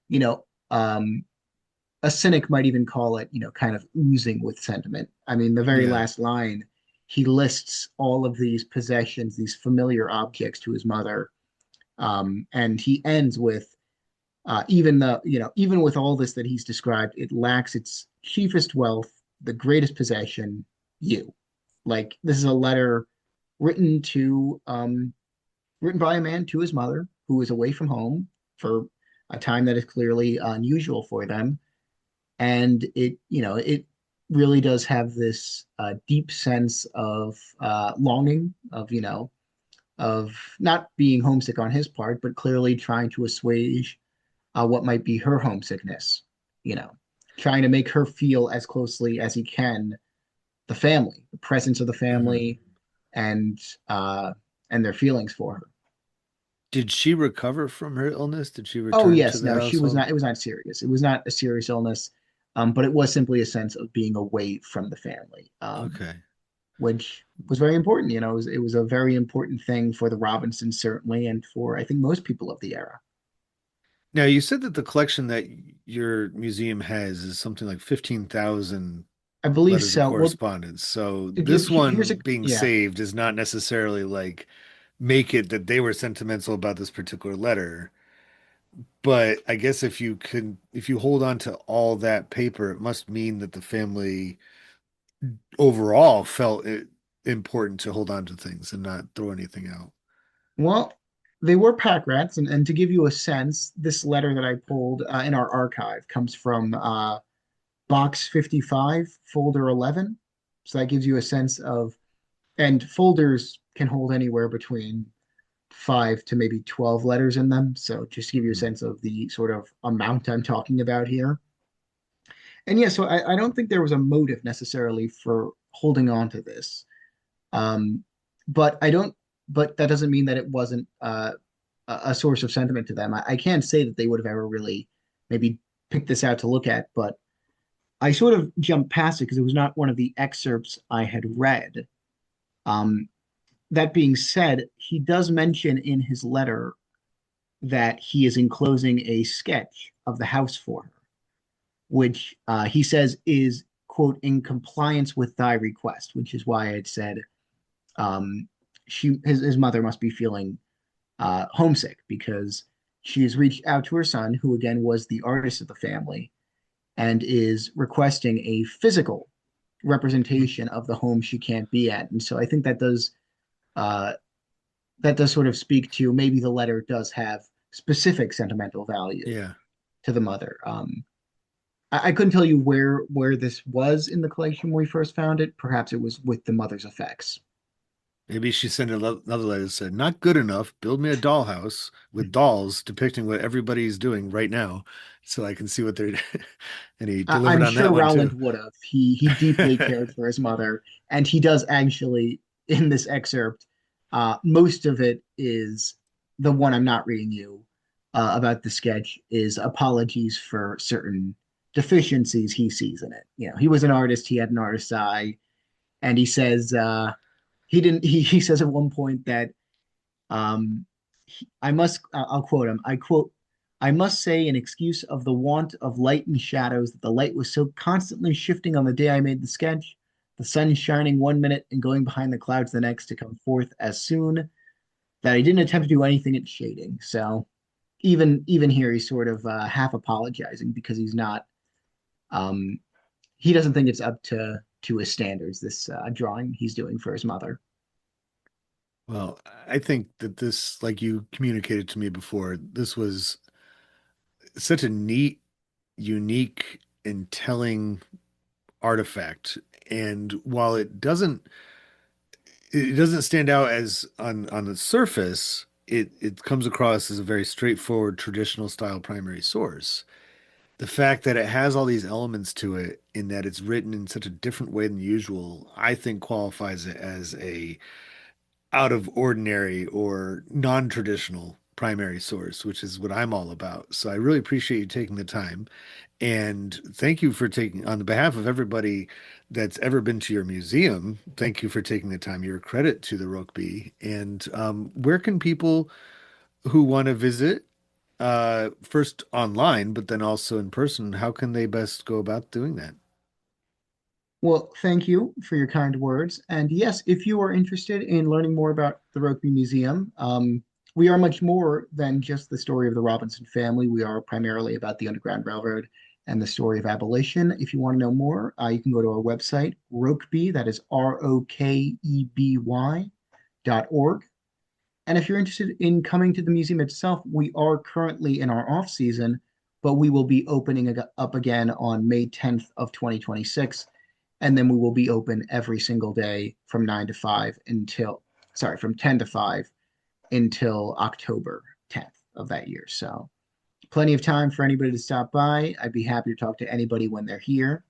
you know, a cynic might even call it, kind of oozing with sentiment. I mean, the very Yeah. last line, he lists all of these possessions, these familiar objects to his mother, and he ends with even with all this that he's described, it lacks its chiefest wealth, the greatest possession, you. Like this is a letter written to written by a man to his mother who is away from home for a time that is clearly unusual for them, and it really does have this deep sense of longing of not being homesick on his part, but clearly trying to assuage what might be her homesickness, you know, trying to make her feel as closely as he can the family, the presence of the Hmm. family, and uh, and their feelings for her. Did she recover from her illness? Did she Oh return to yes, the no, she was household? not. It was not serious. It was not a serious illness, but it was simply a sense of being away from the family, Okay. which was very important. It was a very important thing for the Robinsons certainly, and for I think most people of the era. Now, you said that the collection that your museum has is something like 15,000 I believe letters of so. Well, correspondence. So this here's one a being yeah. saved does not necessarily like make it that they were sentimental about this particular letter. But I guess if you hold on to all that paper, it must mean that the family overall felt it important to hold on to things and not throw anything out. Well, they were pack rats, and to give you a sense, this letter that I pulled in our archive comes from box 55, folder 11. So that gives you a sense of, and folders can hold anywhere between 5 to maybe 12 letters in them. So just to give you a Hmm. sense of the sort of amount I'm talking about here. And yeah, so I don't think there was a motive necessarily for holding on to this. Um, but I don't, but that doesn't mean that it wasn't a source of sentiment to them. I can't say that they would have ever really maybe picked this out to look at, but I sort of jumped past it because it was not one of the excerpts I had read. Um, that being said, he does mention in his letter that he is enclosing a sketch of the house for her, which he says is, quote, in compliance with thy request, which is why I had said um, his mother must be feeling homesick because she has reached out to her son, who again was the artist of the family, and is requesting a physical representation of the home she can't be at. And so I think uh, that does sort of speak to maybe the letter does have specific sentimental value Yeah. to the mother. I couldn't tell you where this was in the collection when we first found it. Perhaps it was with the mother's effects. Maybe she sent another letter that said, "Not good enough. Build me a dollhouse with dolls depicting what everybody's doing right now, so I can see what they're." And he delivered I'm on sure that one Rowland too. would have. He deeply cared for his mother, and he does actually in this excerpt. Most of it is the one I'm not reading you about the sketch is apologies for certain deficiencies he sees in it. He was an artist; he had an artist's eye, and he says he didn't. He says at one point that um, I must, I'll quote him. I quote, I must say, in excuse of the want of light and shadows, that the light was so constantly shifting on the day I made the sketch, the sun shining one minute and going behind the clouds the next to come forth as soon, that I didn't attempt to do anything at shading. So even here, he's sort of half apologizing because um, he doesn't think it's up to his standards. This drawing he's doing for his mother. Well, I think that this, like you communicated to me before, this was such a neat, unique, and telling artifact. And while it doesn't stand out as on the surface, it comes across as a very straightforward traditional style primary source. The fact that it has all these elements to it in that it's written in such a different way than usual, I think qualifies it as out of ordinary or non-traditional primary source, which is what I'm all about. So I really appreciate you taking the time. And thank you for taking, on the behalf of everybody that's ever been to your museum, thank you for taking the time. You're a credit to the Rokeby. And where can people who want to visit, first online, but then also in person, how can they best go about doing that? Well, thank you for your kind words. And yes, if you are interested in learning more about the Rokeby Museum, we are much more than just the story of the Robinson family. We are primarily about the Underground Railroad and the story of abolition. If you want to know more, you can go to our website, Rokeby, that is ROKEBY.org. And if you're interested in coming to the museum itself, we are currently in our off season, but we will be opening up again on May 10th of 2026. And then we will be open every single day from 9 to 5 until, sorry, from 10 to 5 until October 10th of that year. So plenty of time for anybody to stop by. I'd be happy to talk to anybody when they're here.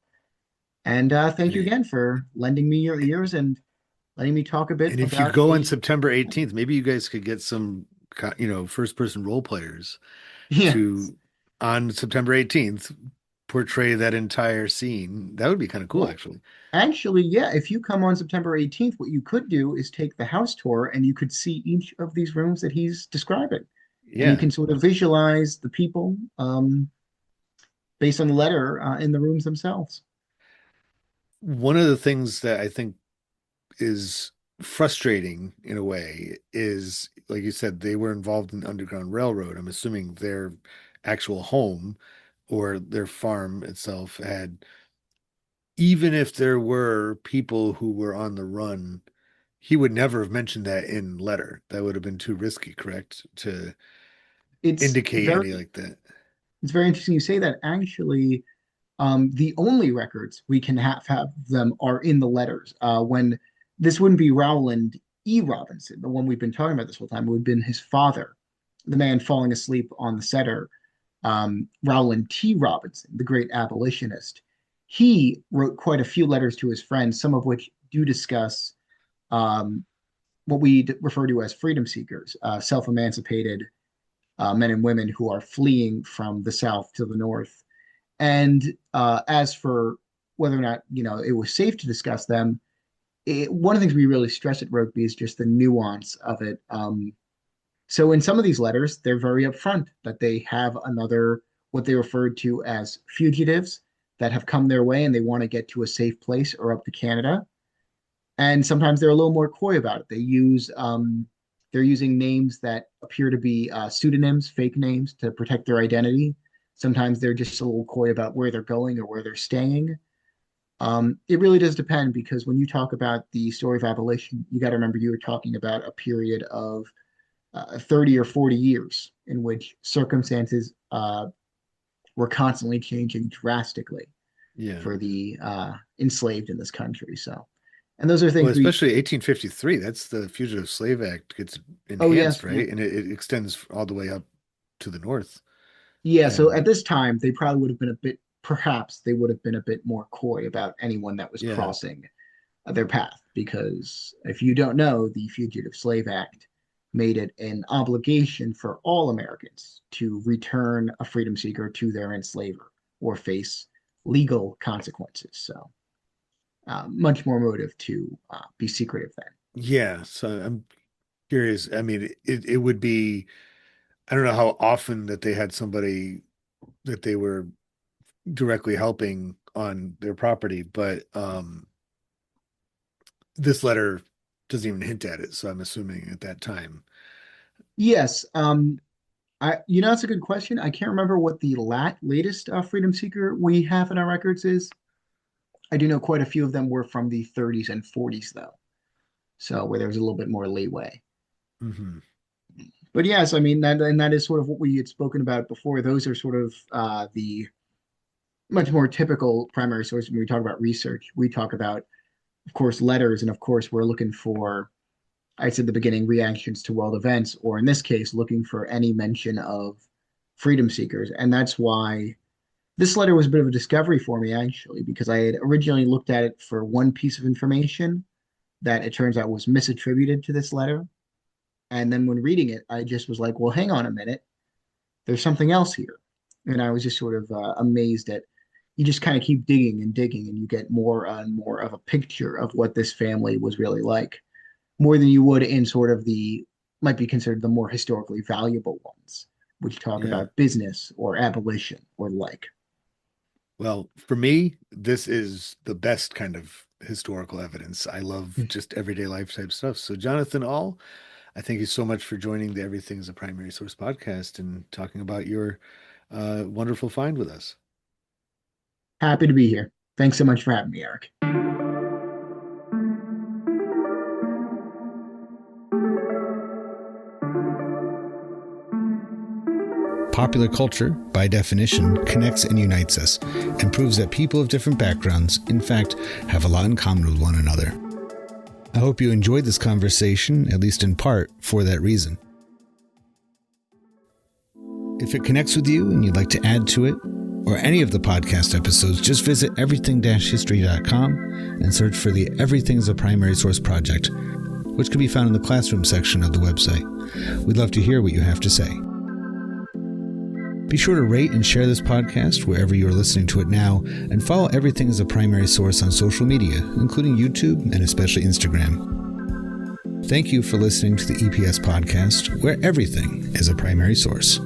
And thank you And, again for lending me your ears and letting me talk a bit and if you about go on the, September 18th, maybe you guys could get some, first person role players yeah. to, on September 18th, portray that entire scene. That would be kind of cool, Well, actually. actually, yeah, if you come on September 18th, what you could do is take the house tour and you could see each of these rooms that he's describing. And you Yeah. can sort of visualize the people based on the letter in the rooms themselves. One of the things that I think is frustrating in a way is, like you said, they were involved in the Underground Railroad. I'm assuming their actual home or their farm itself had, even if there were people who were on the run, he would never have mentioned that in letter. That would have been too risky, correct? To It's indicate any very like that. it's very interesting you say that. Actually, the only records we can have them are in the letters. When this wouldn't be Rowland E. Robinson, the one we've been talking about this whole time. It would have been his father, the man falling asleep on the setter, Rowland T. Robinson, the great abolitionist. He wrote quite a few letters to his friends, some of which do discuss um, what we refer to as freedom seekers, self-emancipated men and women who are fleeing from the South to the North. And as for whether or not it was safe to discuss them, one of the things we really stress at Rokeby is just the nuance of it. So in some of these letters, they're very upfront that they have another what they referred to as fugitives that have come their way and they want to get to a safe place or up to Canada. And sometimes they're a little more coy about it. They're using names that appear to be pseudonyms, fake names to protect their identity. Sometimes they're just a little coy about where they're going or where they're staying. It really does depend because when you talk about the story of abolition, you got to remember you were talking about a period of 30 or 40 years in which circumstances were constantly changing drastically Yeah. for the enslaved in this country. So, and those are Well, things we, especially 1853, that's the Fugitive Slave Act gets oh, enhanced, yes, yeah. right? And it extends all the way up to the north. Yeah, so at And this time, they probably would have been a bit, perhaps they would have been a bit more coy about anyone that was yeah, crossing their path. Because if you don't know, the Fugitive Slave Act made it an obligation for all Americans to return a freedom seeker to their enslaver or face legal consequences. So, much more motive to be secretive then. yeah. So I'm curious. I mean, it would be, I don't know how often that they had somebody that they were directly helping on their property, but this letter doesn't even hint at it. So I'm assuming at that time. Yes, that's a good question. I can't remember what the latest freedom seeker we have in our records is. I do know quite a few of them were from the 30s and 40s, though, so where there was a little bit more leeway. Hmm. But yes, I mean that is sort of what we had spoken about before. Those are sort of the much more typical primary sources when we talk about research. We talk about, of course, letters, and of course, we're looking for, I said at the beginning, reactions to world events, or in this case, looking for any mention of freedom seekers, and that's why this letter was a bit of a discovery for me, actually, because I had originally looked at it for one piece of information. that it turns out was misattributed to this letter. And then when reading it, I just was like, well, hang on a minute. There's something else here. And I was just sort of amazed at you just kind of keep digging and digging, and you get more and more of a picture of what this family was really like, more than you would in sort of the might be considered the more historically valuable ones, which talk Yeah. about business or abolition or the like. Well, for me, this is the best kind of historical evidence. I love just everyday life type stuff. So, Jonathan All, I thank you so much for joining the Everything's a Primary Source podcast and talking about your wonderful find with us. Happy to be here. Thanks so much for having me, Eric. Popular culture, by definition, connects and unites us, and proves that people of different backgrounds, in fact, have a lot in common with one another. I hope you enjoyed this conversation, at least in part, for that reason. If it connects with you and you'd like to add to it, or any of the podcast episodes, just visit everything-history.com and search for the Everything is a Primary Source project, which can be found in the classroom section of the website. We'd love to hear what you have to say. Be sure to rate and share this podcast wherever you are listening to it now, and follow Everything as a Primary Source on social media, including YouTube and especially Instagram. Thank you for listening to the EPS podcast, where everything is a primary source.